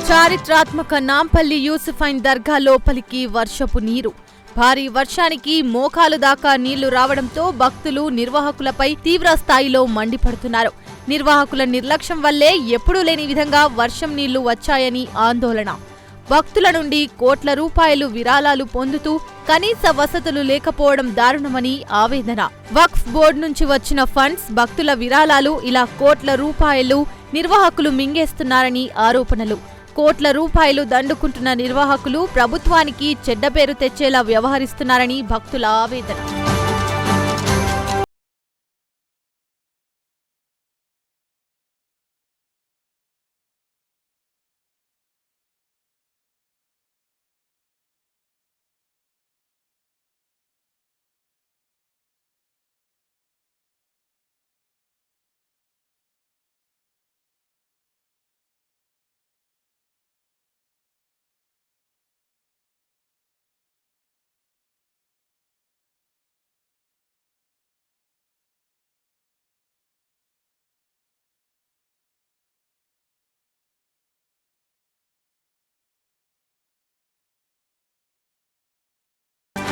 చారిత్రాత్మక నాంపల్లి యూసుఫైన్ దర్గా లోపలికి వర్షపు నీరు. భారీ వర్షానికి మోకాలు దాకా నీళ్లు రావడంతో భక్తులు నిర్వాహకులపై తీవ్ర స్థాయిలో మండిపడుతున్నారు. నిర్వాహకుల నిర్లక్ష్యం వల్లే ఎప్పుడూ లేని విధంగా వర్షం నీళ్లు వచ్చాయని ఆందోళన. భక్తుల నుండి కోట్ల రూపాయలు విరాళాలు పొందుతూ కనీస వసతులు లేకపోవడం దారుణమని ఆవేదన. వక్ఫ్ బోర్డు నుంచి వచ్చిన ఫండ్స్, భక్తుల విరాళాలు ఇలా కోట్ల రూపాయలు నిర్వాహకులు మింగేస్తున్నారని ఆరోపణలు. కోట్ల రూపాయలు దండుకుంటున్న నిర్వాహకులు ప్రభుత్వానికి చెడ్డ పేరు తెచ్చేలా వ్యవహరిస్తున్నారని భక్తుల ఆవేదన.